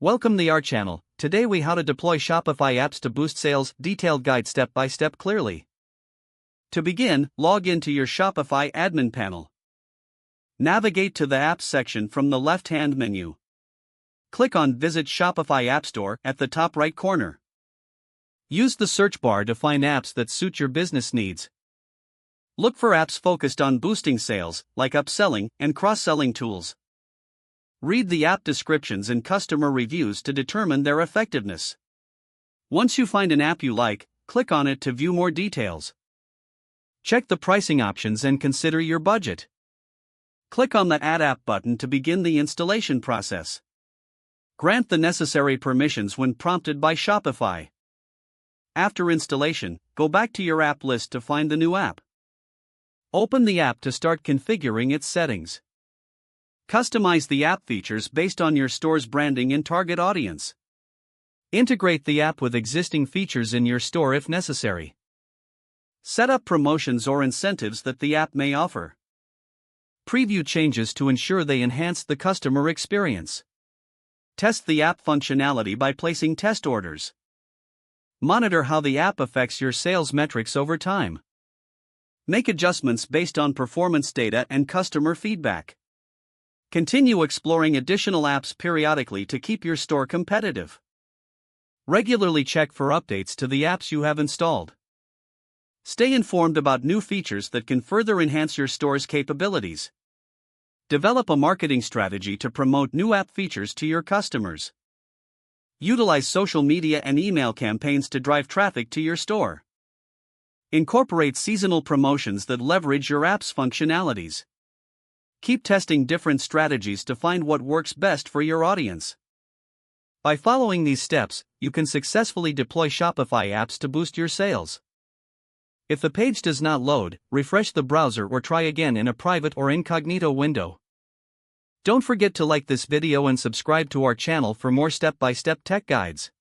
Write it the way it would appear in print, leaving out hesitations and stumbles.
Welcome to our channel. Today we how to deploy Shopify apps to boost sales, detailed guide step by step clearly. To begin, log into your Shopify admin panel. Navigate to the apps section from the left-hand menu. Click on Visit Shopify App Store at the top right corner. Use the search bar to find apps that suit your business needs. Look for apps focused on boosting sales, like upselling and cross-selling tools. Read the app descriptions and customer reviews to determine their effectiveness. Once you find an app you like, click on it to view more details. Check the pricing options and consider your budget. Click on the Add App button to begin the installation process. Grant the necessary permissions when prompted by Shopify. After installation, go back to your app list to find the new app. Open the app to start configuring its settings. Customize the app features based on your store's branding and target audience. Integrate the app with existing features in your store if necessary. Set up promotions or incentives that the app may offer. Preview changes to ensure they enhance the customer experience. Test the app functionality by placing test orders. Monitor how the app affects your sales metrics over time. Make adjustments based on performance data and customer feedback. Continue exploring additional apps periodically to keep your store competitive. Regularly check for updates to the apps you have installed. Stay informed about new features that can further enhance your store's capabilities. Develop a marketing strategy to promote new app features to your customers. Utilize social media and email campaigns to drive traffic to your store. Incorporate seasonal promotions that leverage your app's functionalities. Keep testing different strategies to find what works best for your audience. By following these steps, you can successfully deploy Shopify apps to boost your sales. If the page does not load, refresh the browser or try again in a private or incognito window. Don't forget to like this video and subscribe to our channel for more step-by-step tech guides.